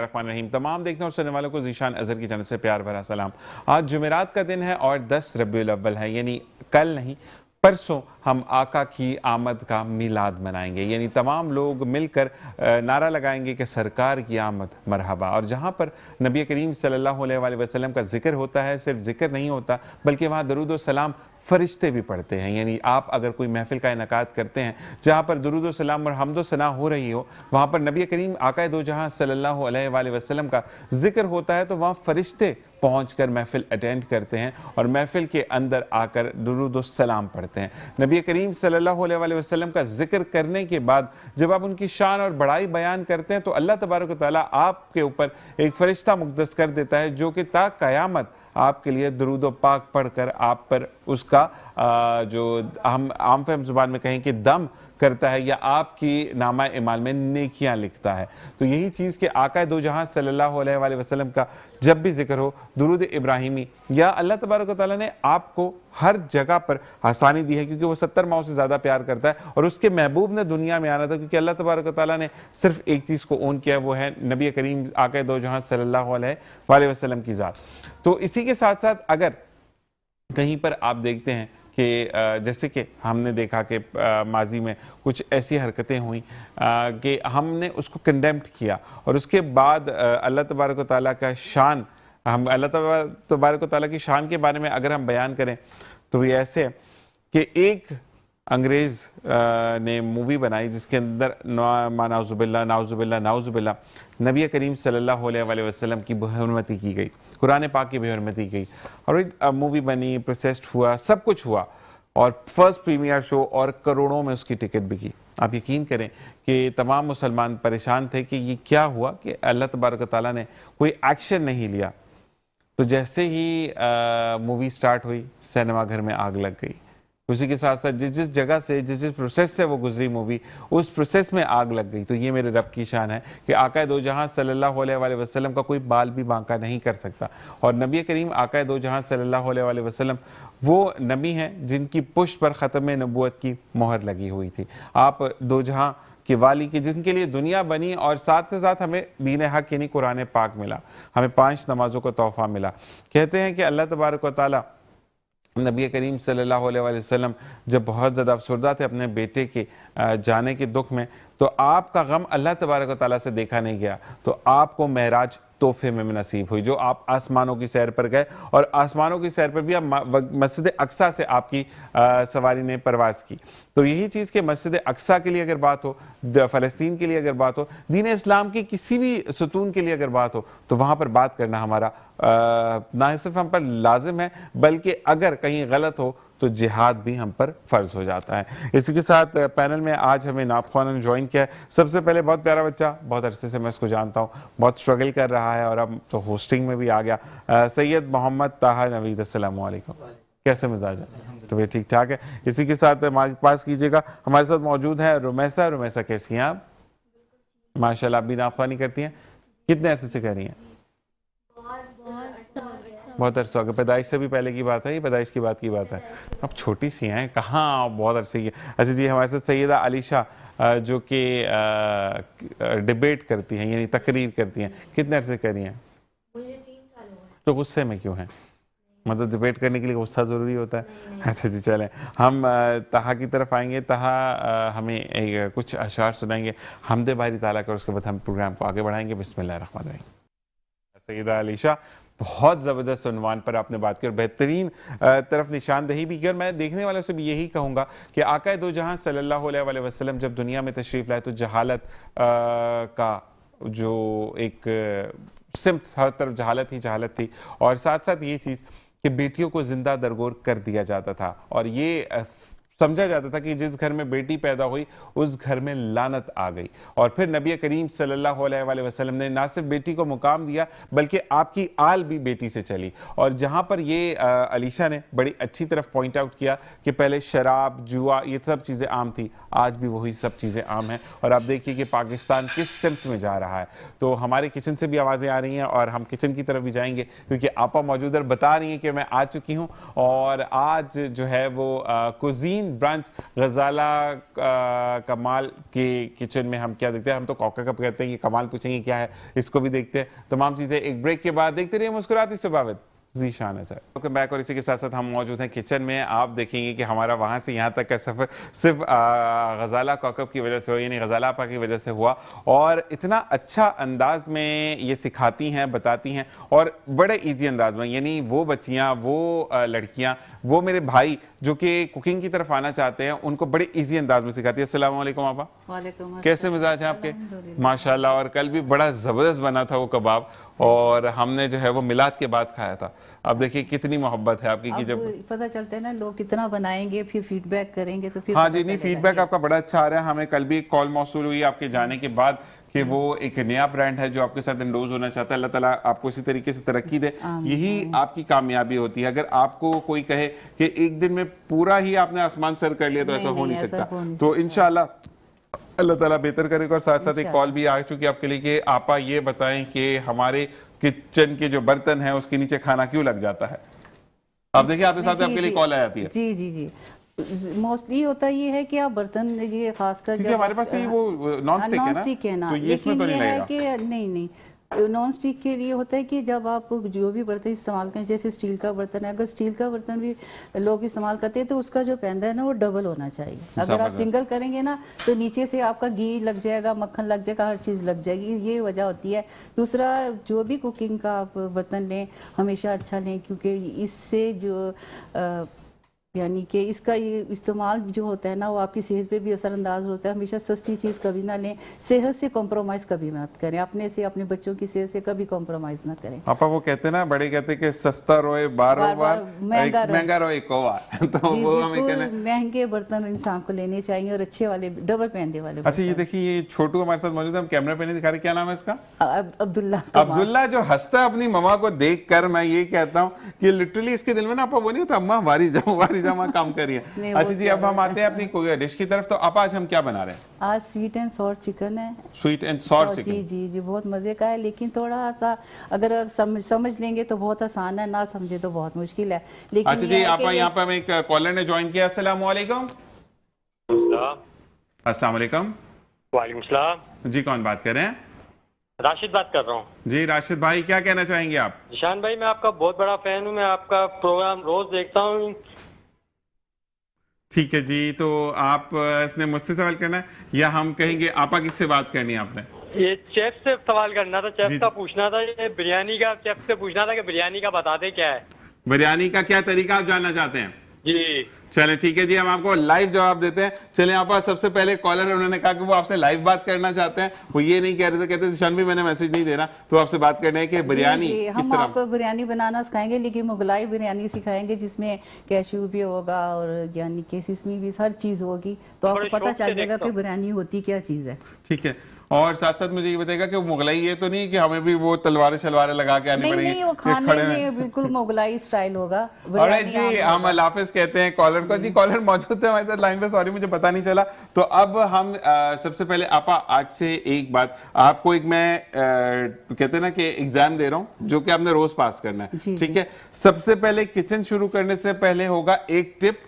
बिस्मिल्लाहिर्रहमानिर्रहीम। तमाम देखने और सुनने वालों को ज़ीशान अज़हर की जानब से प्यार भरा सलाम। आज जुमेरात का दिन है और 10 रबीउल अव्वल है, यानी कल नहीं परसों हम आका की आमद का मिलाद मनाएंगे। यानी तमाम लोग मिलकर नारा लगाएंगे कि सरकार की आमद मरहबा। और जहाँ पर नबी करीम सल्लल्लाहु अलैहि वसल्लम का जिक्र होता है, सिर्फ जिक्र नहीं होता बल्कि वहाँ दरूद व सलाम फरिश्ते भी पढ़ते हैं। यानी आप अगर कोई महफिल का इनकाद करते हैं जहाँ पर दुरूद व सलाम और हम्दो सना हो रही हो, वहाँ पर नबी करीम आका दो जहाँ सल्लल्लाहु अलैहि वसल्लम का जिक्र होता है, तो वहाँ फरिश्ते पहुंचकर महफिल अटेंड करते हैं और महफिल के अंदर आकर दुरूद व सलाम पढ़ते हैं। नबी करीम सल्लल्लाहु अलैहि वसल्लम का जिक्र करने के बाद जब आप उनकी शान और बड़ाई बयान करते हैं तो अल्लाह तबारक व तआला आपके ऊपर एक फरिश्ता मुक़द्दस कर देता है जो कि ता क़यामत आपके लिए दुरूद व पाक पढ़कर आप पर उसका जो हम आम फहम ज़ुबान में कहें कि दम करता है या आपकी नामा इमाल में नेकियां लिखता है। तो यही चीज़ कि आका दो जहां सल्लल्लाहु अलैहि वसल्लम का जब भी जिक्र हो, दुरूद इब्राहिमी या अल्लाह तबारक व तआला ने आपको हर जगह पर आसानी दी है, क्योंकि वो 70 माओ से ज़्यादा प्यार करता है और उसके महबूब ने दुनिया में आना था, क्योंकि अल्लाह तबारक व तआला ने सिर्फ एक चीज़ को ओन किया, वो है नबी करीम आका दो जहां सल्लल्लाहु अलैहि वसल्लम की ज़ात। तो इसी के साथ साथ अगर कहीं पर आप देखते हैं कि जैसे कि हमने देखा कि माजी में कुछ ऐसी हरकतें हुई कि हमने उसको कंडेम्ड किया और उसके बाद अल्लाह तबारक व तआला का शान, हम अल्लाह तबारक व तआला की शान के बारे में अगर हम बयान करें तो ये ऐसे कि एक अंग्रेज़ ने मूवी बनाई जिसके अंदर नाउजुबिल्ला नबी करीम सल्लल्लाहु अलैहि वसल्लम की बेहुरमती की गई, कुरान पाक की बेहुरमती की गई और मूवी बनी, प्रोसेस्ड हुआ, सब कुछ हुआ और फर्स्ट प्रीमियर शो और करोड़ों में उसकी टिकट बिकी। आप यकीन करें कि तमाम मुसलमान परेशान थे कि ये क्या हुआ कि अल्लाह तबारक व तआला ने कोई एक्शन नहीं लिया। तो जैसे ही मूवी स्टार्ट हुई, सिनेमा घर में आग लग गई। उसी के साथ साथ जिस जगह से जिस प्रोसेस से वो गुजरी मूवी, उस प्रोसेस में आग लग गई। तो ये मेरे रब की शान है कि आका दो जहां सल्लल्लाहु अलैहि वसल्लम का कोई बाल भी बांका नहीं कर सकता। और नबी करीम आका दो जहां सल्लल्लाहु अलैहि वसल्लम वो नबी हैं जिनकी पुष्ट पर ख़त्म नबूवत की मोहर लगी हुई थी। आप दो जहां के वाली के जिनके लिए दुनिया बनी और साथ ही साथ हमें दीन हक यानी कुरान पाक मिला, हमें 5 नमाजों का तोहफा मिला। कहते हैं कि अल्लाह तबारक व तआला नबी करीम सल्लल्लाहु अलैहि वसल्लम जब बहुत ज़्यादा अफसरदा थे अपने बेटे के जाने के दुख में, तो आपका गम अल्लाह तबारक व तआला से देखा नहीं गया, तो आपको महराज तोहफे में नसीब हुई, जो आप आसमानों की सैर पर गए और आसमानों की सैर पर भी आप मस्जिद अक्सा से आपकी सवारी ने परवाज़ की। तो यही चीज़ कि मस्जिद अक्सा के लिए अगर बात हो, फ़लस्तीन के लिए अगर बात हो, दीन इस्लाम की किसी भी सतून के लिए अगर बात हो, तो वहाँ पर बात करना हमारा ना सिर्फ हम पर लाजिम है बल्कि अगर कहीं गलत हो तो जिहाद भी हम पर फ़र्ज हो जाता है। इसी के साथ पैनल में आज हमें नाब ख़वान ने ज्वाइन किया है। सबसे पहले बहुत प्यारा बच्चा, बहुत अरसे से मैं इसको जानता हूँ, बहुत स्ट्रगल कर रहा है और अब तो होस्टिंग में भी आ गया। सैयद मोहम्मद ताहा नवीद, अस्सलाम वालेकुम, कैसे मिजाज है? तो ये ठीक ठाक है। इसी के साथ हमारे पास कीजिएगा, हमारे साथ मौजूद है रुमैसा। रुमैसा कैसी हैं आप? माशाल्लाह, आप भी नाब ख़वानी करती हैं? कितने अरसे से कर रही हैं? बहुत अरसा हो गया। पैदाइश से भी पहले की बात है, ये पैदाइश की बात है? अब छोटी सी हैं, कहाँ बहुत अरसे की। अच्छा जी, हमारे साथ सैयदा अलीशा जो कि डिबेट करती हैं यानी तकरीर करती हैं, कितने अरसे कर रही हैं? मुझे 3 साल हो गए। तो गुस्से में क्यों हैं? मतलब डिबेट करने के लिए गुस्सा ज़रूरी होता है? अच्छा जी, चलें हम तहा की तरफ आएंगे। तहा हमें कुछ अशार सुनाएंगे हमदे बारी ताला कर, उसके बाद हम प्रोग्राम को आगे बढ़ाएंगे। बिस्मिल्लाहिर्रहमानिर्रहीम। सैयदा अलीशा, बहुत ज़बरदस्त उन्वान पर आपने बात की और बेहतरीन तरफ निशानदही भी की। और मैं देखने वालों से भी यही कहूँगा कि आका दो जहां सल्लल्लाहु अलैहि वसल्लम जब दुनिया में तशरीफ़ लाए तो जहालत का जो एक सिर्फ हर तरफ जहालत थी और साथ साथ ये चीज़ कि बेटियों को जिंदा दरगोर कर दिया जाता था और ये समझा जाता था कि जिस घर में बेटी पैदा हुई उस घर में लानत आ गई। और फिर नबी करीम सल्लल्लाहु अलैहि वसल्लम ने ना सिर्फ बेटी को मुकाम दिया बल्कि आपकी आल भी बेटी से चली। और जहाँ पर ये अलीशा ने बड़ी अच्छी तरफ पॉइंट आउट किया कि पहले शराब, जुआ, ये सब चीज़ें आम थी, आज भी वही सब चीज़ें आम हैं। और आप देखिए कि पाकिस्तान किस सिमत में जा रहा है। तो हमारे किचन से भी आवाज़ें आ रही हैं और हम किचन की तरफ भी जाएंगे क्योंकि आपा मौजूद बता रही हैं कि मैं आ चुकी हूँ और आज जो है वो कुजीन बेहतरीन ब्रांच गजाला कमाल के किचन में हम क्या देखते हैं, हम तो कॉका कप कहते हैं, ये कमाल पूछेंगे क्या है, इसको भी देखते हैं। तमाम चीजें एक ब्रेक के बाद देखते रहिए मुस्कुराती सुबह जीशान है सर। Welcome back. और इसी के साथ साथ हम मौजूद हैं किचन में। आप देखेंगे कि हमारा वहां से यहाँ तक का सफर सिर्फ गजाला कॉकअप की वजह से हुआ, यानी गजाला आपा की वजह से हुआ, और इतना अच्छा अंदाज में ये सिखाती हैं, बताती हैं, और बड़े इजी अंदाज में, यानी वो बच्चियां, वो लड़कियां, वो मेरे भाई जो कि कुकिंग की तरफ आना चाहते हैं, उनको बड़े इजी अंदाज में सिखाती है। अस्सलाम वालेकुम आपा। वालेकुम। कैसे मिजाज हैं आपके? माशाल्लाह। और कल भी बड़ा जबरदस्त बना था वो कबाब, और हमने जो है वो मिलाद के बाद खाया था। अब देखिए कितनी मोहब्बत है आपकी कि जब पता चलता है ना, लोग कितना बनाएंगे फिर फीडबैक करेंगे तो फिर हाँ जी, नहीं फीडबैक आपका बड़ा अच्छा आ रहा है। हमें कल भी एक कॉल मौसूल हुई आपके जाने के बाद कि वो एक नया ब्रांड है जो आपके साथ इंडोज होना चाहता है। अल्लाह ताला आपको इसी तरीके से तरक्की दे, यही आपकी कामयाबी होती है। अगर आपको कोई कहे कि एक दिन में पूरा ही आपने आसमान सर कर लिया तो ऐसा हो नहीं सकता। तो इंशाल्लाह अल्लाह ताला बेहतर करेगा। और साथ साथ एक कॉल भी आ चुकी है आपके लिए कि आपा ये बताएं कि हमारे किचन के जो बर्तन है उसके नीचे खाना क्यों लग जाता है। आप देखिए आपके साथ आपके लिए कॉल आ जाती है। जी जी जी, मोस्टली होता ये है कि आप बर्तन, ये खासकर जब हमारे पास ये वो नॉन स्टिक है ना, तो ये इसमें तो नहीं है कि नहीं नॉन स्टिक के लिए होता है कि जब आप जो भी बर्तन इस्तेमाल करें, जैसे स्टील का बर्तन है, अगर स्टील का बर्तन भी लोग इस्तेमाल करते हैं तो उसका जो पैंदा है ना वो डबल होना चाहिए। अगर आप सिंगल करेंगे ना तो नीचे से आपका घी लग जाएगा, मक्खन लग जाएगा, हर चीज़ लग जाएगी, ये वजह होती है। दूसरा, जो भी कुकिंग का आप बर्तन लें हमेशा अच्छा लें, क्योंकि इससे जो यानी कि इसका ये इस्तेमाल जो होता है ना वो आपकी सेहत पे भी असरअंदाज होता है। हमेशा सस्ती चीज़ कभी ना लें, सेहत से कॉम्प्रोमाइज़ कभी मत करें, अपने से अपने बच्चों की सेहत से कभी कॉम्प्रोमाइज़ ना करें। आपा वो कहते हैं ना, बड़े कहते हैं कि सस्ता रोए बार महंगा रोए को बार तो वो हमें कहना, महंगे बर्तन इंसान को लेने चाहिए और अच्छे वाले डबल पैंदे वाले। अच्छा ये देखिए, ये छोटू हमारे साथ मौजूद है, हम कैमरा पे नहीं दिखा रहे, क्या नाम है इसका? अब्दुल्ला जो हंसता है अपनी ममा को देख कर। मैं ये कहता हूँ कि लिटरली इसके दिल में ना आपा वो नहीं होता, अम्मा वारी जामा काम करिए। अच्छा जी, अब हम आते हैं अपनी डिश की तरफ। तो आप आज हम क्या बना रहे हैं? आज स्वीट एंड सॉल्ट चिकन है। स्वीट एंड सॉल्ट चिकन, जी जी जी, बहुत मजे का है, लेकिन थोड़ा सा अगर समझ लेंगे तो बहुत आसान है, ना समझे तो बहुत मुश्किल है। लेकिन अच्छा जी, आप यहाँ पर एक कॉलर ने ज्वाइन किया। अस्सलाम वालेकुम। अस्सलाम वालेकुम। वालेकुम सलाम जी, कौन बात कर रहे हैं? राशिद बात कर रहा हूँ। जी राशिद भाई, क्या कहना चाहेंगे आप? निशान भाई, मैं आपका बहुत बड़ा फैन हूँ, मैं आपका प्रोग्राम रोज देखता हूँ। ठीक है जी, तो आप इसने मुझसे सवाल करना है या हम कहेंगे आपा किससे बात करनी है आपने? ये चेफ से सवाल करना था, चेफ का पूछना था, ये बिरयानी का चेफ से पूछना था कि बिरयानी का बता दे क्या है, बिरयानी का क्या तरीका आप जानना चाहते हैं? जी चले ठीक है जी, हम आपको लाइव जवाब देते हैं। चले आपा, सबसे पहले कॉलर उन्होंने कहा कि वो आपसे लाइव बात करना चाहते हैं, वो ये नहीं कह रहे थे, कहते शन भी मैंने मैसेज नहीं देना, तो आपसे बात करने है कि बिरयानी जी, हम आपको बिरयानी बनाना सिखाएंगे, लेकिन मुगलाई बिरयानी सिखाएंगे जिसमें कैशू भी होगा और यानी कि इसमें भी हर चीज होगी, तो आपको पता चल जाएगा कि बिरयानी होती क्या चीज है। ठीक है, और साथ साथ मुझे ये बताएगा कि वो मुगलाई ये तो नहीं कि हमें भी वो तलवारें शलवारें लगा के आनी पड़ेगी? नहीं, वो खाने में बिल्कुल मुगलाई स्टाइल होगा। अरे जी, हम अल्लाफिज कहते हैं कॉलर को। जी कॉलर मौजूद है हमारे साथ लाइन पे, सॉरी मुझे पता नहीं चला। तो अब हम सबसे पहले आपा, आज से एक बात आपको, एक मैं कहते हैं ना कि एग्जाम दे रहा हूँ जो कि आपने रोज पास करना है, ठीक है? सबसे पहले किचन शुरू करने से पहले होगा एक टिप,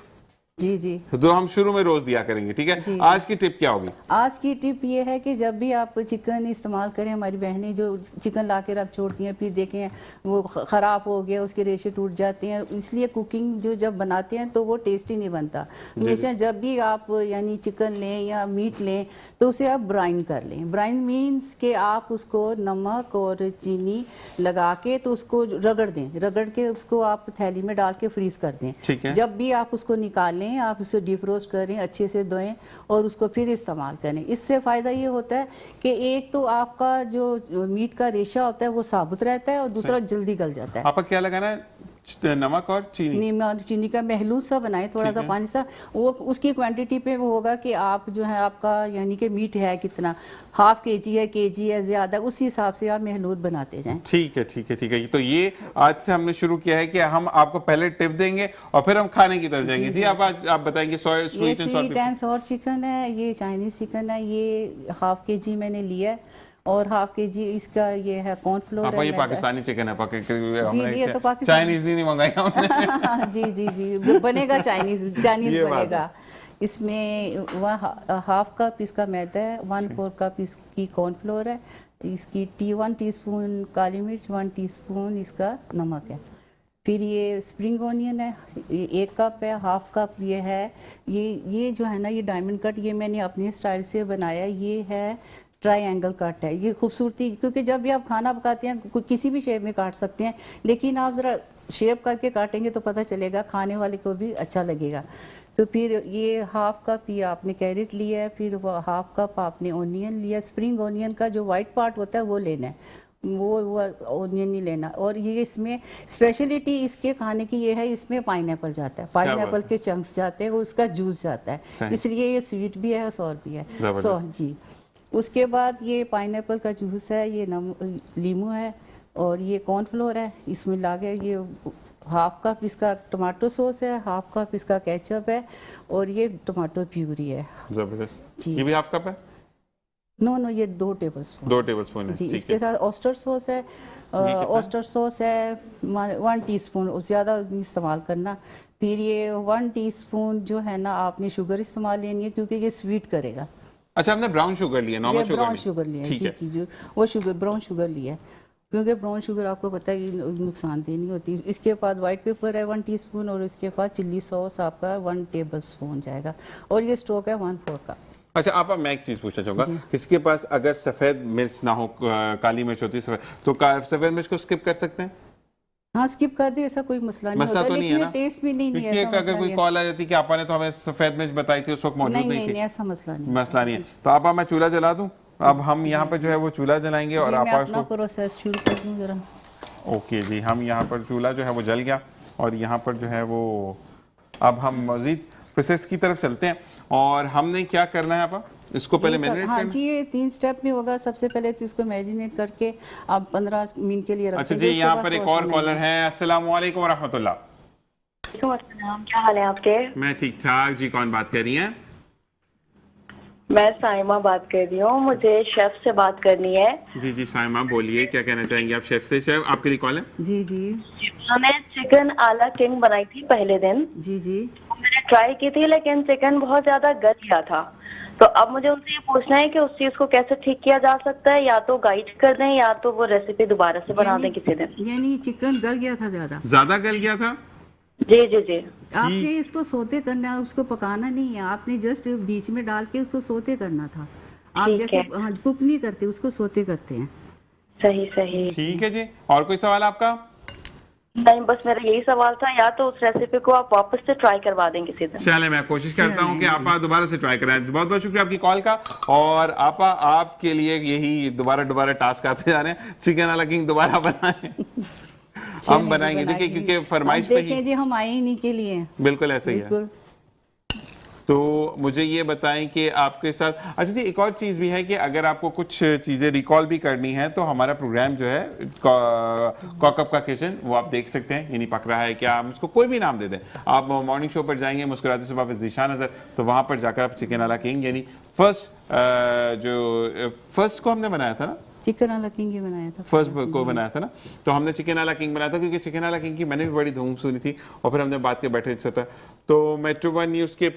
जी जी, जो हम शुरू में रोज दिया करेंगे, ठीक है? आज की टिप क्या होगी? आज की टिप ये है कि जब भी आप चिकन इस्तेमाल करें, हमारी बहनें जो चिकन ला के रख छोड़ती हैं, फिर देखें वो ख़राब हो गया, उसके रेशे टूट जाते हैं, इसलिए कुकिंग जो जब बनाते हैं तो वो टेस्टी नहीं बनता। हमेशा जब भी आप यानी चिकन लें या मीट लें तो उसे आप ब्राइन कर लें। ब्राइन मीन्स कि आप उसको नमक और चीनी लगा के तो उसको रगड़ दें, रगड़ के उसको आप थैली में डाल के फ्रीज कर दें। जब भी आप उसको निकालें आप उसे डीप रोस्ट करें, अच्छे से धोएं और उसको फिर इस्तेमाल करें। इससे फ़ायदा ये होता है कि एक तो आपका जो मीट का रेशा होता है वो साबुत रहता है और दूसरा जल्दी गल जाता है। आपका क्या लगाना है? नमक और चीनी का महलूस सा बनाए, थोड़ा सा पानी सा, वो उसकी क्वांटिटी पे वो होगा कि आप जो है आपका यानी कि मीट है कितना, हाफ केजी है, केजी है, ज्यादा, उस हिसाब से आप महलूस बनाते जाएं। ठीक है ठीक है ठीक है। तो ये आज से हमने शुरू किया है कि हम आपको पहले टिप देंगे और फिर हम खाने की तरफ जाएंगे। जी आप आज आप बताएंगे। स्वीट एंड सॉल्ट चिकन है, ये चाइनीज चिकन है, ये हाफ केजी मैंने लिया है और हाफ के जी इसका ये है कॉर्नफ्लोर आपका है ये मैदा। पाकिस्तानी चिकन है जी जी, ये तो पाकिस्तानी चाइनीज नहीं मंगाई हमने। जी जी जी, बनेगा चाइनीज ये बात बनेगा। इसमें हाफ कप इसका मैदा है, 1/4 कप इसकी कॉर्नफ्लोर है, इसकी 1 टीस्पून काली मिर्च, 1 टीस्पून इसका नमक है। फिर ये स्प्रिंग ऑनियन है, ये 1 कप है, हाफ कप ये है। ये जो है ना, ये डायमंड कट ये मैंने अपने स्टाइल से बनाया। ये है ट्रायंगल कट है। ये खूबसूरती, क्योंकि जब भी आप खाना पकाते हैं किसी भी शेप में काट सकते हैं, लेकिन आप ज़रा शेप करके काटेंगे तो पता चलेगा, खाने वाले को भी अच्छा लगेगा। तो फिर ये हाफ कप ये आपने कैरेट लिया है, फिर हाफ कप आपने ऑनियन लिया। स्प्रिंग ऑनियन का जो वाइट पार्ट होता है वो लेना है, वो ऑनियन नहीं लेना। और ये इसमें स्पेशलिटी इसके खाने की ये है, इसमें पाइनएप्पल जाता है, पाइनएप्पल के चंक्स जाते हैं, उसका जूस जाता है, इसलिए ये स्वीट भी है और सॉर भी है। सो जी, उसके बाद ये पाइनएप्पल का जूस है, ये लीमू है, और ये कॉर्नफ्लोर है। इसमें लागे ये हाफ कप इसका टमाटो सॉस है, हाफ कप इसका केचप है, और ये टमाटो प्यूरी है। जबरदस्त। जी। ये भी हाफ कप है? नो, ये 2 टेबलस्पून। 2 टेबलस्पून है। जी, ठीक इसके है। साथ ऑस्टर सॉस है, ऑस्टर सॉस है 1 टीस्पून, ज़्यादा इस्तेमाल करना। फिर ये 1 टीस्पून जो है ना, आपने शुगर इस्तेमाल लेनी है, क्योंकि ये स्वीट करेगा। अच्छा, हमने ब्राउन शुगर लिया, नॉर्मल शुगर ब्राउन नहीं? शुगर लिया है ठीक जी, है। की जो वो शुगर ब्राउन शुगर लिया है, क्योंकि ब्राउन शुगर आपको पता है कि नुकसानदेह नहीं होती। इसके बाद वाइट पेपर है 1 टीस्पून, और इसके बाद चिल्ली सॉस आपका 1 टेबलस्पून जाएगा, और ये स्टोक है 1/4 का। अच्छा, आप मैं एक चीज पूछना चाहूंगा, किसके पास अगर सफेद मिर्च ना हो, काली मिर्च होती है सफेद, तो सफेद मिर्च को स्किप कर सकते हैं? हाँ, स्किप कर दे, ऐसा कोई मसला नहीं मसला होता, तो नहीं लेकिन है ना? टेस्ट भी नहीं क्योंकि ऐसा अगर मसला कोई नहीं है। कॉल आ जाती कि आपने तो हमें सफेद मिर्च बताई थी, उस वक्त मौजूद नहीं थी। नहीं, ऐसा मसला नहीं। मसला नहीं है। तो आप मैं चूल्हा जला दूं? अब हम यहाँ पर जो है वो चूल्हा जलाएंगे, और जी, आप मैं अपना प्रोसेस शुरू कर दूं जरा। ओके जी, हम यहाँ पर चूल्हा जो है वो जल गया, और यहाँ पर जो है वो अब हम मजीद प्रोसेस की तरफ चलते हैं। और हमने क्या करना है आप इसको पहले मैरिनेट हाँ करना? जी, ये 3 स्टेप में होगा। सबसे पहले तो इसको मैरिनेट करके आप 15 मिनट के लिए रखेंगे। अच्छा जी, यहाँ पर एक और कॉलर है। अस्सलाम वालेकुम वरहमतुल्लाह। क्या हाल है आपके? मैं ठीक ठाक जी, कौन बात कर रही हैं? मैं साइमा बात कर रही हूँ, मुझे शेफ से बात करनी है। जी जी साइमा, बोलिए क्या कहना चाहेंगे आप शेफ से? शेफ आपके लिए कॉल है। जी जी मैंने चिकन आला किंग बनाई थी पहले दिन, जी जी। मैंने ट्राई की थी, लेकिन चिकन बहुत ज्यादा गल गया था। तो अब मुझे उनसे ये पूछना है कि उस चीज को कैसे ठीक किया जा सकता है, या तो गाइड कर दें या तो वो रेसिपी दोबारा से बना दें किसी दिन। यानी चिकन गल गया था ज्यादा गल गया था? जी जी जी। आपने इसको सोते करना है, उसको पकाना नहीं है, आपने जस्ट बीच में डाल के उसको सोते करना था। आप ठीक जैसे है। कुक नहीं करते, उसको सोते करते हैं। सही सही। ठीक है जी, और कोई सवाल आपका? नहीं, बस मेरा यही सवाल था, या तो उस रेसिपी को आप वापस से ट्राई करवा दें किसी दिन। चले, मैं कोशिश करता हूँ कि आप दोबारा से ट्राई कराएं। बहुत बहुत शुक्रिया आपकी कॉल का। और आपा आपके लिए यही दोबारा टास्क आते जा रहे हैं, चिकन वाला किंग दोबारा बनाएं। हम बनाएंगे, देखिए, क्योंकि फरमाइश पे ही। देखें जी, हम आए इन्हीं के लिए। बिल्कुल ऐसे ही है। तो मुझे ये बताएं कि आपके साथ, अच्छा जी, एक और चीज़ भी है कि अगर आपको कुछ चीज़ें रिकॉल भी करनी है तो हमारा प्रोग्राम जो है कॉकअप का किचन, वो आप देख सकते हैं। ये नहीं पक रहा है क्या, हम उसको कोई भी नाम दे दें। आप मॉर्निंग शो पर जाएंगे मुस्कुराते सुबह विद ज़ीशान अज़हर, तो वहाँ पर जाकर आप चिकन वाला किंग, यानी फर्स्ट को हमने बनाया था ना, चिकन वाला किंग ही बनाया था, फर्स्ट को बनाया था ना, तो हमने चिकन वाला किंग बनाया था, क्योंकि चिकन वाला किंग की मैंने भी बड़ी धूम सुनी थी, और फिर हमने बात के बैठे था। तो मेट्रो वन न्यूज़ के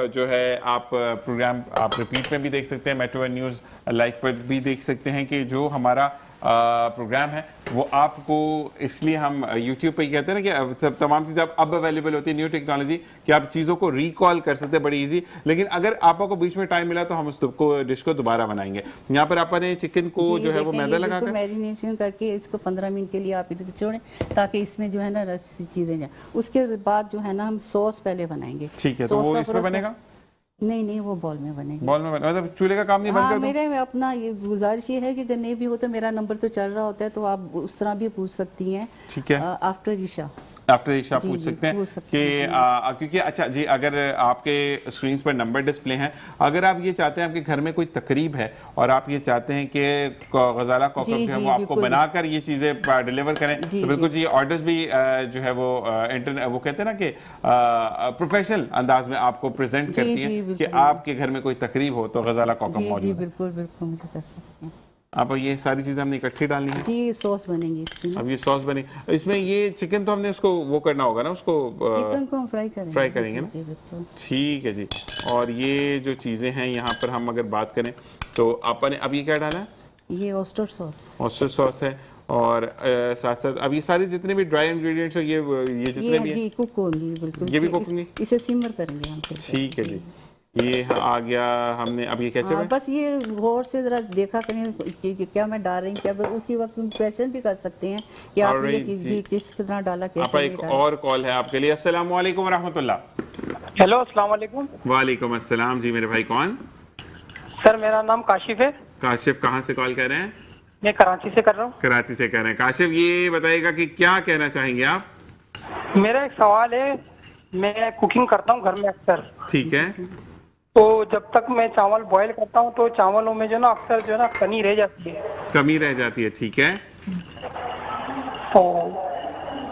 जो है आप प्रोग्राम आप रिपीट में भी देख सकते हैं, मेट्रो वन न्यूज़ लाइव पर भी देख सकते हैं कि जो हमारा प्रोग्राम है वो आपको, इसलिए हम यूट्यूब पे ही कहते हैं ना कि तमाम चीज़ें अब अवेलेबल होती है, न्यू टेक्नोलॉजी, कि आप चीज़ों को रिकॉल कर सकते हैं बड़ी इजी। लेकिन अगर आपको बीच में टाइम मिला तो हम उस डिश को दोबारा बनाएंगे। यहाँ पर आपने चिकन को जो है वो मैदा लगाकर मैरिनेशन करके इसको 15 मिनट के लिए आप इधर छोड़ें, ताकि इसमें जो है ना रस चीज़ें जाए। उसके बाद जो है ना हम सॉस पहले बनाएंगे। ठीक है, तो वो इसमें बनेगा? नहीं, वो बॉल में बनेगा। बॉल में मतलब चूल्हे का काम नहीं बंद कर दूं? मेरे अपना ये गुजारिश ये है कि अगर नहीं भी होता, मेरा नंबर तो चल रहा होता है, तो आप उस तरह भी पूछ सकती हैं। ठीक है, आफ्टर ईशा पूछ सकते हैं कि क्योंकि अच्छा जी, अगर आपके स्क्रीन पर नंबर डिस्प्ले हैं, अगर आप ये चाहते हैं आपके घर में कोई तकरीब है और आप ये चाहते हैं कि गजाला कॉकअप जो है वो आपको बनाकर ये चीज़ें डिलीवर करें, तो बिल्कुल जी, ऑर्डर्स भी जो है वो वो कहते हैं ना कि प्रोफेशनल अंदाज में आपको प्रेजेंट करती है कि आपके घर में कोई तकरीब हो तो गजाला कॉकअप मौजूद है। बिल्कुल मुझे कर सकते हैं। आप ये सारी चीजें हमने इकट्ठी डालनी है। जी सॉस बनेगी इसकी ना। अब ये सॉस बनी, इसमें ये चिकन तो हमने उसको वो करना होगा ना, उसको चिकन को हम फ्राई करेंगे। फ्राई करेंगे ना? जी बिल्कुल। ठीक ठीक है जी। और ये जो चीजें हैं यहाँ पर हम अगर बात करें तो आपने अब ये क्या डाला है? ये ऑस्टर सॉस। ऑस्टर सॉस है और साथ साथ अब ये सारे जितने भी ड्राई इंग्रेडिएंट्स है ये जितने ये भी हैं जी कुक होंगी बिल्कुल। ये भी कुक होंगी? इसे सिमर करेंगे हम फिर। ठीक है जी। ये आ गया हमने, अब ये केचप है? बस ये गौर से जरा देखा करें कि क्या मैं डाल रही हूँ, क्या उसी वक्त हम क्वेश्चन भी कर सकते हैं कि आप ये जी किस तरह डाला, आपका कैसे एक डाला। और कॉल है आपके लिए। अस्सलाम वालेकुम रहमतुल्लाह। हेलो अस्सलाम वालेकुम वालेकुम अस्सलाम जी। मेरे भाई कौन? सर, मेरा नाम काशिफ है। काशिफ, कहाँ से कॉल कर रहे हैं? मैं कराची से कर रहा हूँ। कराची से कर रहे हैं। काशिफ, ये बताइएगा कि क्या कहना चाहेंगे आप? मेरा एक सवाल है, मैं कुकिंग करता हूँ घर में अक्सर, ठीक है। तो जब तक मैं चावल बॉईल करता हूँ तो चावलों में जो ना अक्सर जो है ना कमी रह जाती है। कमी रह जाती है, ठीक है। तो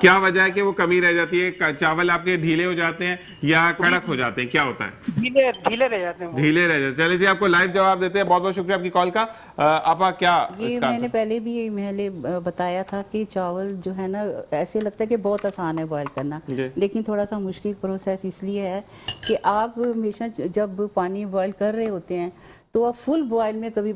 क्या वजह है कि वो कमी रह जाती है? चावल आपके ढीले हो जाते हैं या कड़क हो जाते हैं, क्या होता है? ढीले ढीले रह जाते हैं वो। ढीले रह जाते हैं। चलिए जी, आपको लाइव जवाब देते हैं। बहुत बहुत शुक्रिया आपकी कॉल का। आपा क्या ये इसका मैंने पहले भी बताया था कि चावल जो है ना ऐसे लगता है कि बहुत आसान है बॉयल करना, जी। लेकिन थोड़ा सा मुश्किल प्रोसेस इसलिए है कि आप हमेशा जब पानी बॉयल कर रहे होते हैं तो आप फुल बॉयल में कभी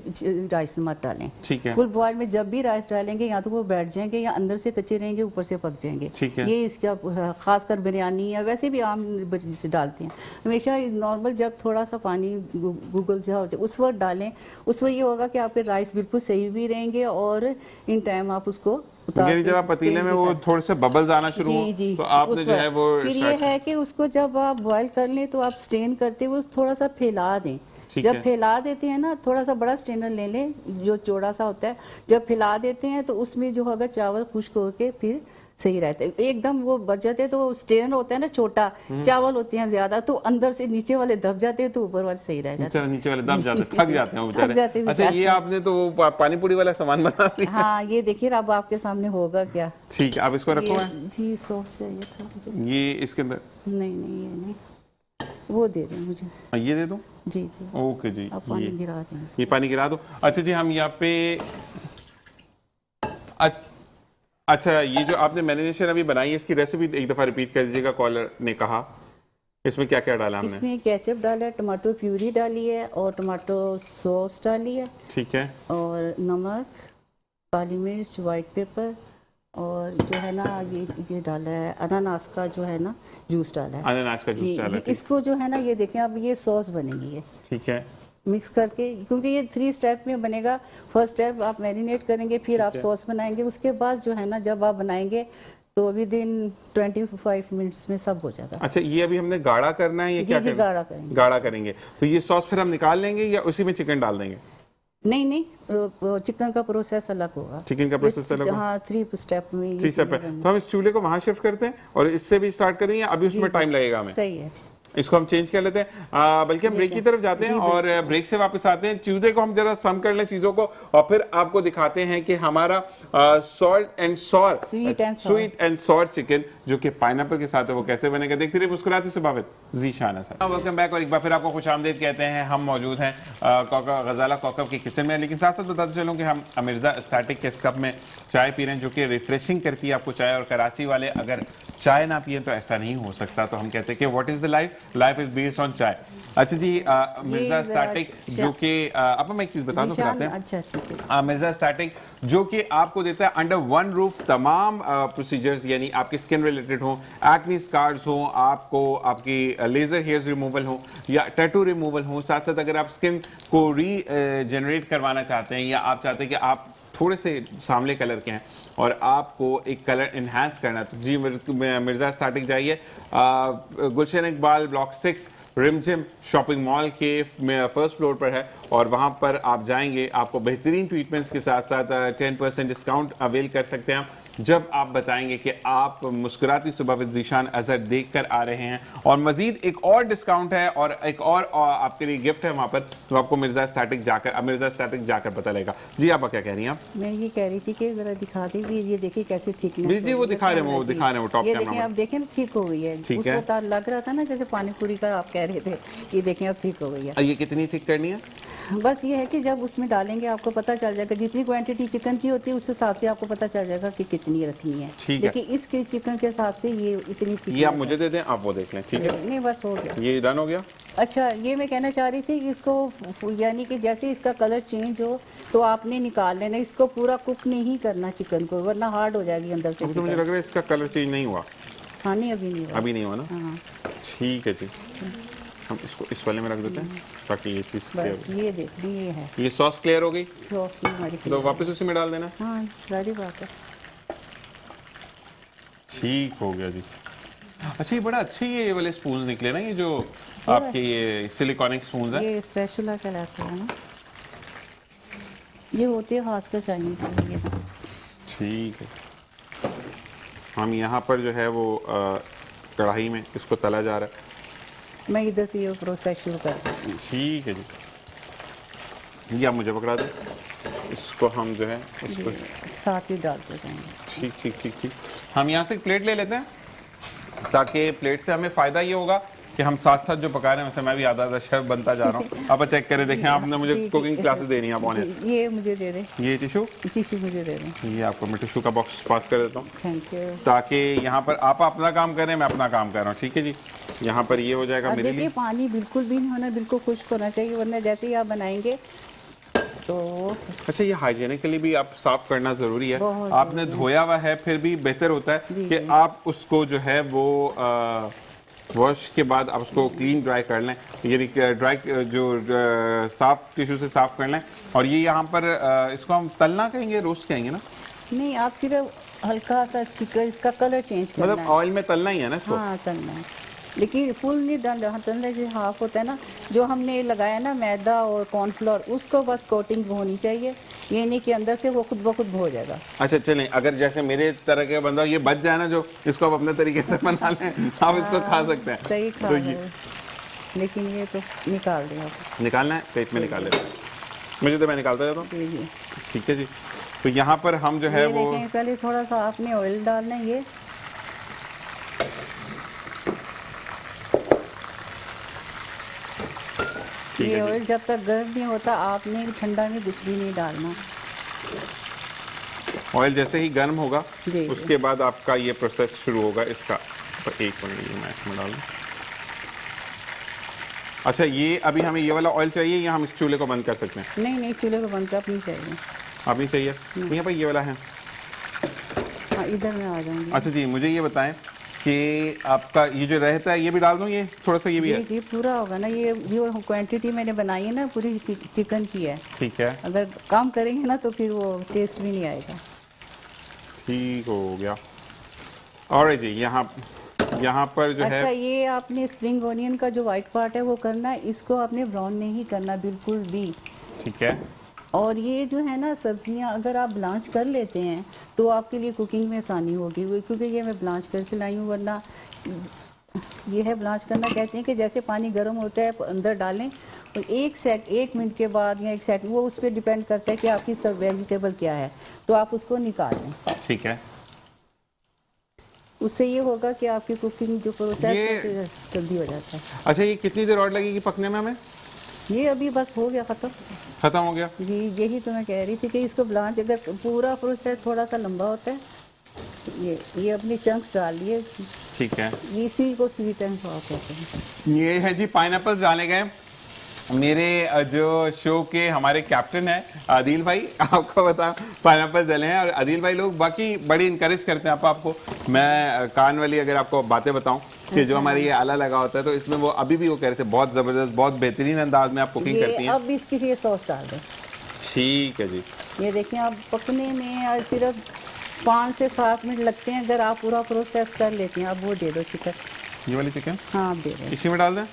राइस मत डालें। ठीक है। फुल बॉयल में जब भी राइस डालेंगे या तो वो बैठ जाएंगे या अंदर से कच्चे रहेंगे, ऊपर से पक जाएंगे। ठीक है। ये इसका खासकर बिरयानी या वैसे भी आम से डालते हैं। हमेशा नॉर्मल जब थोड़ा सा पानी गूगल जाओ उस वक्त डालें, उस वक्त ये होगा कि आपके राइस बिल्कुल सही भी रहेंगे और इन टाइम आप उसको यानी जब आप पतीले में वो थोड़े से बबल्स आना शुरू हो जी तो आपने उस जो है वक्त। वो फिर ये है कि उसको जब आप बॉयल कर लें तो आप स्ट्रेन करते हुए थोड़ा सा फैला दें। ठीक जब है। फैला देते हैं ना, थोड़ा सा बड़ा स्ट्रेनर ले लें जो चौड़ा सा होता है, जब फैला देते हैं तो उसमें जो होगा चावल खुश्क होके फिर सही रहता है। एकदम वो बच जाते हैं तो स्ट्रेनर होता है ना छोटा, चावल होते हैं ज्यादा तो अंदर से नीचे वाले दब जाते हैं तो ऊपर वाले सही रह जाते हैं। नीचे वाले दब जाते हैं, थक जाते हैं वो थक जाते बेचारे। हैं अच्छा, ये आपने तो वो पानी पूरी वाला सामान बना दिया। हाँ ये देखिए अब आपके सामने होगा क्या। ठीक है, आप इसको रखो। जी सॉस चाहिए था मुझे। ये इसके अंदर नहीं ये नहीं, वो दे दें मुझे। ये दे दो। जी जी ओके जी। आप पानी गिरा दें इसमें। ये पानी गिरा दो। अच्छा जी, हम यहाँ पे अच्छा, ये जो आपने मैरिनेशन अभी बनाई है इसकी रेसिपी एक दफा रिपीट कर दीजिएगा। कॉलर ने कहा इसमें क्या क्या डाला हमने? इसमें केचप डाला है, टमाटो प्यूरी डाली है और टमाटो सॉस डाली है, ठीक है। और नमक, काली मिर्च, वाइट पेपर और जो है ना ये डाला है अनानास का जो है ना जूस डाला है। अनानास का जूस जी डाला जी। है। इसको जो है ना ये देखें अब ये सॉस बनेगी है ठीक है। मिक्स करके, क्योंकि ये 3 स्टेप में बनेगा। फर्स्ट स्टेप आप मैरिनेट करेंगे, फिर आप सॉस बनाएंगे, उसके बाद जो है ना जब आप बनाएंगे तो विदिन 25 मिनट्स में सब हो जाएगा। अच्छा, ये अभी हमने गाढ़ा करना है, ये क्या जी करना? गाढ़ा करेंगे। गाढ़ा करेंगे। तो ये सॉस फिर हम निकाल लेंगे या उसी में चिकन डाल देंगे? नहीं चिकन का प्रोसेस अलग होगा। चिकन का प्रोसेस अलग होगा? हाँ 3 स्टेप में ये 3 स्टेप है। चीज़ें तो हम इस चूल्हे को वहां शिफ्ट करते हैं और इससे भी स्टार्ट करेंगे या अभी उसमें टाइम लगेगा हमें? सही है। इसको हम चेंज कर लेते हैं, बल्कि हम ब्रेक की तरफ जाते हैं और ब्रेक से वापस आते हैं। चूल्हे को हम जरा सम कर लें चीजों को और फिर आपको दिखाते हैं कि हमारा salt and sour sweet and sour chicken जो कि पाइनएप्पल के साथ है वो कैसे बनेगा। देखते रहिए मुस्कुराते से बाबत जीशान है। वेलकम बैक और एक बार फिर आपको खुशामदीद कहते हैं। हम मौजूद हैं गजाला कौकब की किचन में, लेकिन साथ साथ बताते चलूं कि हम मिर्जा स्टैटिक के इस कप में चाय पी रहे हैं जो कि रिफ्रेशिंग करती है आपको चाय। और कराची वाले अगर चाय ना पिए तो ऐसा नहीं हो सकता, तो हम कहते हैं कि what is the life is based on चाय। अच्छा जी, मिर्जा स्टैटिक जो कि अब हम एक चीज बता दूं फिर आते हैं। अच्छा ठीक है। मिर्जा स्टैटिक जो कि आपको देता है अंडर वन रूफ तमाम प्रोसीजर्स, यानी आपकी स्किन रिलेटेड हो, एक्ने स्कार्स हो, आपको आपकी लेजर हेयर्स रिमूवल हो या टैटू रिमूवल हो, साथ साथ अगर आप स्किन को रीजनरेट करवाना चाहते हैं या आप चाहते हैं कि आप थोड़े से सांवले कलर के हैं और आपको एक कलर इन्हांस करना है, तो जी मिर्जा स्टैटिक जाइए। गुलशन इकबाल ब्लॉक 6 रिमझिम शॉपिंग मॉल के फर्स्ट फ्लोर पर है और वहां पर आप जाएंगे, आपको बेहतरीन ट्रीटमेंट्स के साथ साथ 10% डिस्काउंट अवेल कर सकते हैं जब आप बताएंगे कि आप मुस्कुराती सुबह विद ज़ीशान अजहर देखकर आ रहे हैं। और मजीद एक और डिस्काउंट है और एक और आपके लिए गिफ्ट है वहां पर, तो आपको मिर्जा स्टैटिक जाकर पता लगेगा। जी आप क्या कह रही हैं? आप मैं ये कह रही थी कि जरा दिखा दी ये देखिए कैसे थिकनेस। जी वो दिखा रहे हैं, वो दिखा रहे हैं, वो टॉप ये कैमरा देखें में। अब देखें ना ठीक हो गई है। उस वक्त लग रहा था ना जैसे पानी पूरी का आप कह रहे थे, ये देखें अब ठीक हो गई है। ये कितनी थिक करनी है? बस ये है कि जब उसमें डालेंगे आपको पता चल जाएगा, जितनी क्वांटिटी चिकन की होती है उस हिसाब से आपको पता चल जाएगा कि कितनी रखनी है। ठीक है। लेकिन इसके चिकन के हिसाब से ये इतनी थी। ये आप मुझे दे दें, आप वो देख लें, ठीक है। नहीं बस हो गया। ये डन हो गया। अच्छा, ये मैं कहना चाह रही थी कि इसको यानी कि जैसे इसका कलर चेंज हो तो आपने निकाल लेना, इसको पूरा कुक नहीं करना चिकन को, वरना हार्ड हो जाएगी अंदर से अभी तो मुझे चिकन। लग रहा है इसका कलर चेंज नहीं हुआ। हाँ नहीं, अभी नहीं हुआ। अभी नहीं हुआ ना। हाँ ठीक है जी, हम इसको इस वाले में रख देते हैं ताकि ये चीज़ क्लियर बस ये देख ली, ये है हो। ये सॉस क्लियर हो गई सॉस ही हमारी तो वापस उसी में डाल देना। हाँ सारी बात है। ठीक हो गया जी। अच्छा, ये बड़ा अच्छे ये वाले स्पून निकले ना, ये जो आपके ये सिलिकॉनिक स्पून है। ये स्पेशुला कहलाता है ना, ये होते हैं खासकर चाइनीज के लिए। ठीक है, हम यहाँ पर जो है वो कढ़ाई में इसको तला जा रहा है। मैं इधर से ये प्रोसेस शुरू कर दूँ। ठीक है जी, ये आप मुझे पकड़ा दें, इसको हम जो है इसको साथ ही डालते जाएंगे। ठीक ठीक ठीक ठीक। हम यहाँ से एक प्लेट ले लेते हैं, ताकि प्लेट से हमें फ़ायदा ये होगा कि हम साथ साथ जो पका रहे हैं, वैसे मैं भी आधा आधा शेफ बनता जा रहा हूँ। आप चेक करें, देखें, आपने मुझे जी, कुकिंग क्लासेस देनी है आप ऑन। जी, ये मुझे दे दें, ये टिशू, टिश्यू मुझे दे दें। ये आपको मैं टिशू का बॉक्स पास कर देता हूँ, थैंक यू। ताकि यहाँ पर आप अपना काम करें, मैं अपना काम कर रहा हूँ। ठीक है जी, यहाँ पर ये हो जाएगा अब मेरे देखिए, लिए। पानी बिल्कुल भी नहीं होना, बिल्कुल खुश्क होना चाहिए, वरना जैसे ही आप बनाएंगे तो अच्छा, ये हाइजीनिकली भी आप साफ करना जरूरी है। बहुत आपने धोया हुआ है फिर भी बेहतर होता है जी, कि जी। आप उसको जो है वो वॉश के बाद आप उसको क्लीन ड्राई कर लें, यानी ड्राई जो साफ टिश्यू से साफ कर लें। और ये यहाँ पर इसको हम तलना कहेंगे, रोस्ट कहेंगे ना, नहीं, आप सिर्फ हल्का सा चिकन इसका कलर चेंज करना मतलब है। ऑयल में तलना ही है ना इसको। हाँ तलना है, लेकिन फुल नहीं डालना, तलने से हाफ होता है ना। जो हमने लगाया ना मैदा और कॉर्नफ्लोर, उसको बस कोटिंग होनी चाहिए, ये नहीं कि अंदर से वो खुद ब खुद हो जाएगा। अच्छा चलें, अगर जैसे मेरे तरह के बंदा ये बच जाए ना, जो इसको आप अपने तरीके से बना लें, आप इसको खा सकते हैं। सही खा तो रहे ये हो। लेकिन ये तो निकाल दें आप। निकालना है, प्लेट में निकाल लेते हैं, मुझे तो मैं निकालता रहता हूँ। जी जी, ठीक है जी, तो यहाँ पर हम जो है ये वो देखें, पहले थोड़ा सा आपने ऑयल डालना है। ये ठीक है जी। ऑयल जब तक गर्म नहीं होता, आपने ठंडा में कुछ भी नहीं डालना। ऑयल जैसे ही गर्म होगा जी। उसके बाद आपका ये प्रोसेस शुरू होगा इसका। पर एक मिनट, ये मैं इसमें डालूं। अच्छा, ये अभी हमें ये वाला ऑयल चाहिए या हम इस चूल्हे को बंद कर सकते हैं? नहीं नहीं, चूल्हे को बंद करनी चाहिए। आप नहीं चाहिए, यहाँ पर ये वाला है। हाँ, इधर मैं आ जाऊंगी। अच्छा जी, मुझे ये बताएं कि आपका ये जो रहता है, ये भी डाल दूं, ये थोड़ा सा ये भी जी है? जी, पूरा होगा ना। ये जो क्वांटिटी मैंने बनाई है ना, पूरी चिकन की है। ठीक है, अगर काम करेंगे ना तो फिर वो टेस्ट भी नहीं आएगा। ठीक हो गया। और जी, यहाँ पर जो अच्छा, है, ये आपने स्प्रिंग ओनियन का जो वाइट पार्ट है वो करना है, इसको आपने ब्राउन नहीं करना बिल्कुल भी। ठीक है, और ये जो है ना सब्जियां, अगर आप ब्लांच कर लेते हैं तो आपके लिए कुकिंग में आसानी होगी, क्योंकि ये मैं ब्लांच करके लाई हूँ। वरना ये है ब्लांच करना, कहते हैं कि जैसे पानी गर्म होता है अंदर डालें, तो 1 मिनट के बाद या 1 सेकंड, वो उस पर डिपेंड करता है कि आपकी सब वेजिटेबल क्या है, तो आप उसको निकाल लें। ठीक है। उससे ये होगा कि आपकी कुकिंग जो प्रोसेस है जल्दी हो जाता है। अच्छा, ये कितनी देर और लगेगी पकने में हमें? ये अभी बस हो गया, खत्म हो गया जी। यही तो मैं कह रही थी कि इसको ब्लांच, अगर पूरा प्रोसेस थोड़ा सा लंबा होता है, ये अपनी चंक्स डाल लिए, ठीक है। इसी को स्वीट एंड सॉस कहते हैं। ये है जी, पाइनएप्पल डाले गए। मेरे जो शो के हमारे कैप्टन है आदिल भाई, आपको बता, पाइनएप्पल डले हैं। और आदिल भाई लोग बाकी बड़ी इनकरेज करते हैं आपको। मैं कान वाली अगर आपको बातें बताऊं कि जो हमारे ये आला लगा होता है, तो इसमें वो अभी भी वो कह रहे थे बहुत जबरदस्त, बहुत बेहतरीन अंदाज में आप कुकिंग करती हैं। अब इसकी ये सॉस डाल दें। ठीक है जी। ये देखिए, आप पकने में सिर्फ 5 से 7 मिनट लगते हैं अगर आप पूरा प्रोसेस कर लेते हैं। अब वो दे दो चिकन। ये वाली चिकन हाँ, आप दे दो। इसी में डाल दें?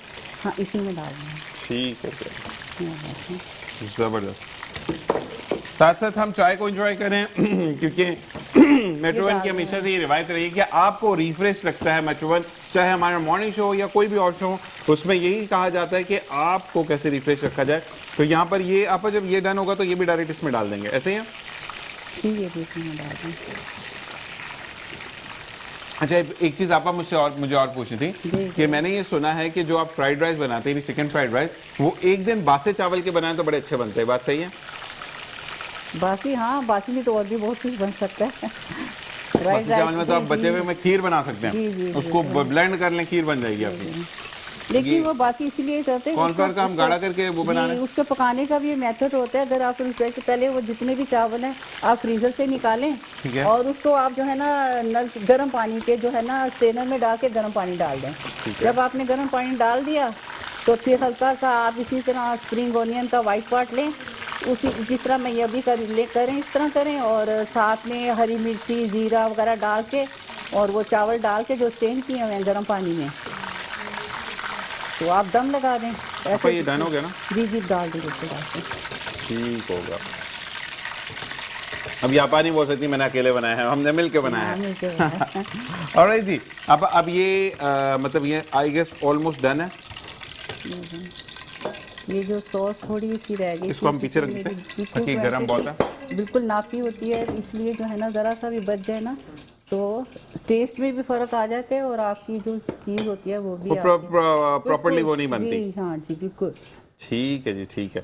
हाँ, इसी में डाल दें। ठीक है, ये देखिए। जबरदस्त। साथ साथ हम चाय को एंजॉय करें क्योंकि मेट्रो वन की हमेशा से ये रिवायत रही है कि आपको रिफ्रेश लगता है मेट्रो वन, चाहे हमारा मॉर्निंग शो हो या कोई भी और शो हो, उसमें यही कहा जाता है कि आपको कैसे रिफ्रेश रखा जाए। तो यहाँ पर ये आप जब ये डन होगा तो ये भी डायरेक्ट इसमें डाल देंगे, ऐसे ही है जी, ये भी इसमें डाल दें। अच्छा, एक चीज आपा मुझे और पूछनी थी जी। कि मैंने ये सुना है कि जो आप फ्राइड राइस बनाते हैं, चिकन फ्राइड राइस, वो एक दिन बासे चावल के बनाए तो बड़े अच्छे बनते हैं, बात सही है? बासी, हाँ बासी में तो और भी बहुत कुछ बन सकता है। बासी चावल में तो आप बचे हुए में खीर बना सकते हैं, जी, जी, उसको ब्लेंड कर लें, खीर बन जाएगी आपकी। लेकिन वो बासी इसलिए होते हैं कॉर्नफ्लोर का हम गाढ़ा करके वो बना रहे हैं। उसके पकाने का भी ये मेथड होता है। अगर आप पहले वो जितने भी चावल हैं आप फ्रीजर से निकालें, ठीक है। और उसको आप जो है ना नल गर्म पानी के जो है ना स्ट्रेनर में डाल के गर्म पानी डाल दें। जब आपने गर्म पानी डाल दिया तो फिर हल्का सा आप इसी तरह स्प्रिंग ऑनियन का वाइट पार्ट लें, उसी जिस तरह मैं ये अभी करें इस तरह करें, और साथ में हरी मिर्ची जीरा वगैरह डाल के और वो चावल डाल के जो स्टेन किए हुए हैं गर्म पानी में, तो आप दम लगा दें ऐसे। ये डन हो गया ना? जी जी, डाल दीजिए डाल के। ठीक होगा। अब आप नहीं बोल सकती मैंने अकेले बनाया है, हमने मिल के बनाया है। ऑलराइट जी, अब ये मतलब ये आई गेस ऑलमोस्ट डन है। ये जो सॉस थोड़ी सी रह गई, इसको हम पीछे रख देते हैं ताकि गर्म बहुत है। बिल्कुल नापी होती है, इसलिए जो है ना ज़रा सा भी बच जाए ना तो टेस्ट में भी फर्क आ जाता है, और आपकी जो चीज़ होती है वो भी प्रॉपर्ली वो नहीं बनती। जी हाँ जी बिल्कुल। ठीक है जी, ठीक है।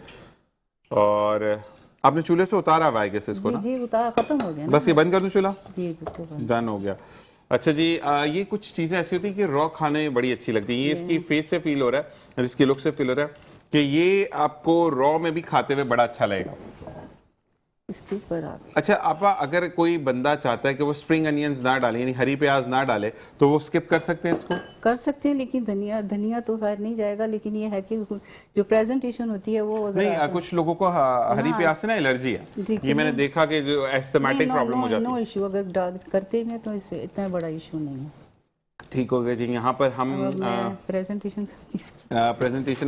और आपने चूल्हे से उतारा हुआ है कैसे इसको जी ना? जी, उतार खत्म हो गया ना। बस ये बंद कर दूं चूल्हा? जी बिल्कुल डन हो गया। अच्छा जी, ये कुछ चीजें ऐसी होती है कि रॉ खाने में बड़ी अच्छी लगती है। ये इसकी फेस से फील हो रहा है, इसकी लुक से फील हो रहा है कि ये आपको रॉ में भी खाते हुए बड़ा अच्छा लगेगा। इसके ऊपर आप अच्छा आपा, अगर कोई बंदा चाहता है कि वो स्प्रिंग अनियंस ना डाले, यानी हरी प्याज ना डाले, तो वो स्किप कर सकते हैं इसको? कर सकते हैं, लेकिन धनिया तो खैर नहीं जाएगा, लेकिन ये है कि जो प्रेजेंटेशन होती है वो नहीं, कुछ लोगों को हरी प्याज से ना एलर्जी है। जी, ये मैंने देखा कि जो एस्थमेटिक प्रॉब्लम हो जाती है। नो इशू, अगर करते हैं तो इससे इतना बड़ा इशू नहीं है। ठीक हो गया जी। यहाँ पर हम प्रेजेंटेशन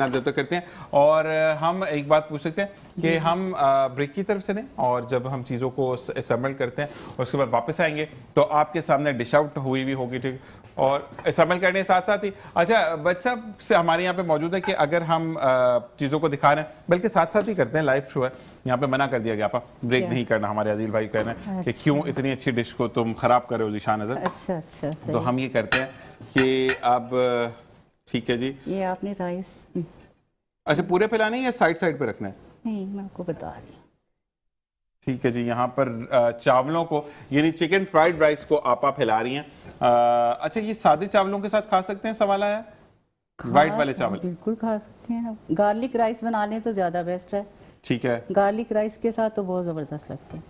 आप जब तक करते हैं, और हम एक बात पूछ सकते हैं कि हम ब्रेक की तरफ से नहीं, और जब हम चीज़ों को असेंबल करते हैं और उसके बाद वापस आएंगे तो आपके सामने डिश आउट हुई भी होगी, ठीक, और असेंबल करने के साथ साथ ही। अच्छा बच्चा से हमारे यहाँ पे मौजूद है कि अगर हम चीज़ों को दिखा रहे हैं, बल्कि साथ साथ ही करते हैं, लाइव शो है, यहाँ पे मना कर दिया गया आपा ब्रेक नहीं करना। हमारे आदिल भाई कह रहे हैं कि क्यों इतनी अच्छी डिश को तुम खराब कर रहे हो ज़ीशान नज़र। अच्छा अच्छा, तो हम ये करते हैं कि अब ठीक है जी। ये आपने राइस अच्छा पूरे फैलाने हैं या साइड साइड पे रखना है? नहीं, मैं आपको बता रही हूँ। ठीक है जी। यहाँ पर चावलों को, यानी चिकन फ्राइड राइस को आपा फैला रही हैं। अच्छा ये सादे चावलों के साथ खा सकते हैं, सवाल आया? वाइट वाले चावल बिल्कुल खा सकते हैं। गार्लिक राइस बना लें तो ज्यादा बेस्ट है। ठीक है। गार्लिक राइस के साथ तो बहुत जबरदस्त लगते हैं,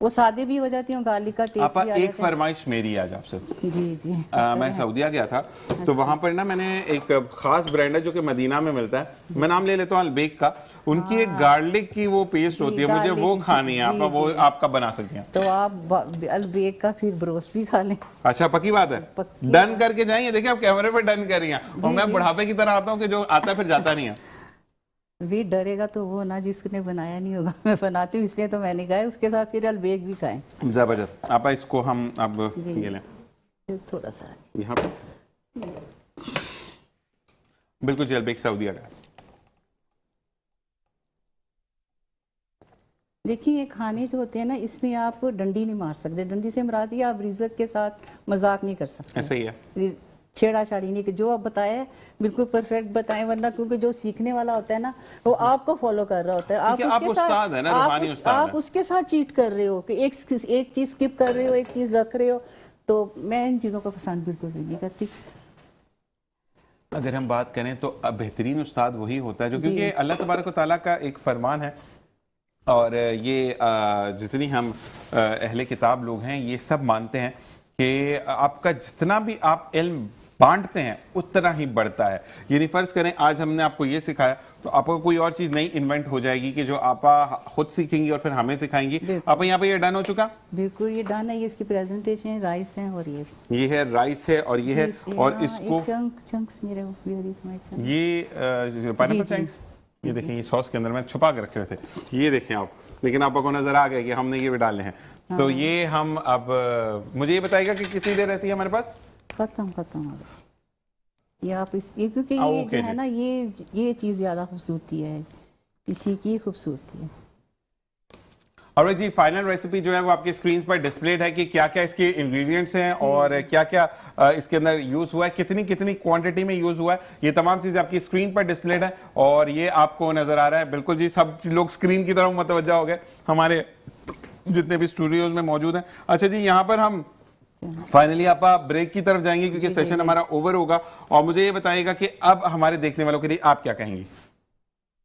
वो सादे भी हो जाती हैं, गार्लिक का टेस्ट आपा भी आ एक जाता है। फरमाइश मेरी आज आपसे। जी जी। मैं सऊदीया गया था, तो वहां पर ना मैंने एक खास ब्रांड है जो कि मदीना में मिलता है, मैं नाम ले लेता हूँ अलबेक का। उनकी एक गार्लिक की वो पेस्ट होती है, मुझे वो खानी है। आपा वो आपका बना सकती हैं? तो आप अलबेक का फिर ब्रोस्ट भी खा लें। अच्छा पक्की बात है, डन करके जाएंगे। देखिए आप कैमरे पर डन कर रही हैं, और मैं बुढ़ापे की तरह आता हूँ कि जो आता है फिर जाता नहीं है। वे डरेगा तो वो ना जिसने बनाया नहीं होगा। मैं बनाती हूँ इसलिए तो मैंने कहा है, उसके साथ फिर अलबेक भी खाएं। जबरदस्त। आपा इसको हम अब ये लें थोड़ा सा यहाँ पे, बिल्कुल जी अलबेक सऊदीया का। देखिए ये खाने जो होते हैं ना, इसमें आप डंडी नहीं मार सकते। डंडी से मुराद ये आप रिज़्क के साथ मजाक नहीं कर सकते। ऐसा ही है, छेड़ाछाड़ी नहीं, कि जो आप बताए बिल्कुल परफेक्ट बताएं, वरना क्योंकि जो सीखने वाला होता है ना वो आपको फॉलो कर रहा होता है। आप उसके साथ चीट कर रहे हो कि एक चीज स्किप कर रहे हो, एक चीज रख रहे हो। तो मैं इन चीजों को पसंद बिल्कुल भी नहीं करती। अगर हम बात करें तो बेहतरीन उस्ताद वही होता है जो, क्योंकि अल्लाह तबारक व तआला का एक फरमान है, और ये जितनी हम अहले किताब लोग हैं ये सब मानते हैं कि आपका जितना भी आप इल्म बांटते हैं उतना ही बढ़ता है। यानी फर्ज करें आज हमने आपको ये सिखाया तो आपको कोई और चीज नई इन्वेंट हो जाएगी कि जो आप खुद सीखेंगी और फिर हमें सिखाएंगी। आप यहाँ पे ये डन हो चुका? बिल्कुल ये डन है। ये इसकी प्रेजेंटेशन राइस है, और ये है राइस है, और ये है, और इसको चंक्स मेरे ये पाइनएप्पल चंक्स, ये देखें ये सॉस के अंदर मैं छुपा के रखे हुए थे, ये देखें आप, लेकिन आपको नजर आ गया कि हमने ये भी डालने हैं। तो ये हम अब मुझे ये बताएगा कि कितनी देर रहती है हमारे पास? खत्म हो गया ये आप ये क्योंकि ये जो है ना ये चीज़ ज़्यादा खूबसूरती है, इसी की खूबसूरती है। और जी फाइनल रेसिपी जो है वो आपकी स्क्रीन पर डिस्प्लेड है कि क्या क्या इसके इंग्रेडिएंट्स हैं और क्या क्या इसके अंदर यूज हुआ है, कितनी कितनी क्वांटिटी में यूज हुआ है, ये तमाम चीजें आपकी स्क्रीन पर डिस्प्लेड है और ये आपको नजर आ रहा है। बिल्कुल जी, सब लोग स्क्रीन की तरफ मुतवज्जा हो गए हमारे जितने भी स्टूडियोज में मौजूद हैं। अच्छा जी, यहाँ पर हम फाइनली आप ब्रेक की तरफ जाएंगे क्योंकि सेशन हमारा ओवर होगा और मुझे ये बताइएगा कि अब हमारे देखने वालों के लिए आप क्या कहेंगी?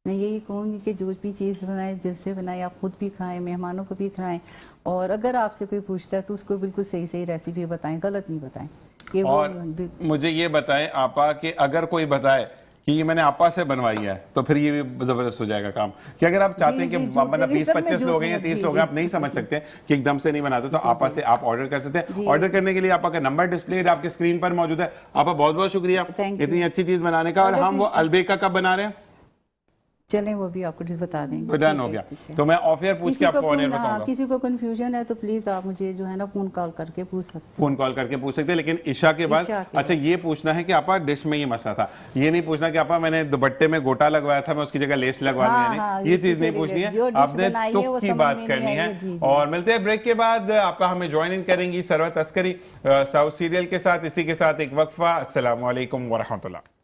मैं यही कहूँगी कि जो भी चीज़ बनाए, दिल से बनाए, आप खुद भी खाएं, मेहमानों को भी खिलाएं और अगर आपसे कोई पूछता है तो उसको बिल्कुल सही सही रेसिपी बताएं, गलत नहीं बताएं कि और मुझे ये बताएं आपा कि अगर कोई बताए कि ये मैंने आपा से बनवाई है तो फिर ये भी जबरदस्त हो जाएगा काम, कि अगर आप चाहते हैं कि मतलब 20-25 लोग हैं या 30 लोग हैं, आप नहीं समझ सकते कि एकदम से नहीं बनाते, तो आपा से आप ऑर्डर कर सकते हैं। ऑर्डर करने के लिए आपा का नंबर डिस्प्ले आपके स्क्रीन पर मौजूद है। आपा बहुत बहुत शुक्रिया इतनी अच्छी चीज बनाने का। और हम वो अलबेका कब बना रहे हैं, चलें वो भी आपको बता देंगे। तो डन हो गया, तो मैं ऑफ एयर पूछ के आपको ऑन एयर बताऊंगा। किसी को कंफ्यूजन है तो प्लीज आप मुझे जो है ना फोन कॉल करके पूछ सकते हैं। फोन कॉल करके पूछ सकते हैं, लेकिन इशा के बाद अच्छा ये पूछना है कि आपा डिश में ये मसला था, ये नहीं पूछना कि आपा मैंने दुपट्टे में गोटा लगवाया था मैं उसकी जगह लेस लगवा लूं, ये चीज नहीं पूछनी है, आपने तुक की बात करनी है। और मिलते हैं ब्रेक के बाद, आपका हमें ज्वाइन इन करेंगी सरवत अस्करी साउथ सीरियल के साथ। इसी के साथ एक वक्फा। अस्सलाम वालेकुम व रहमतुल्लाह।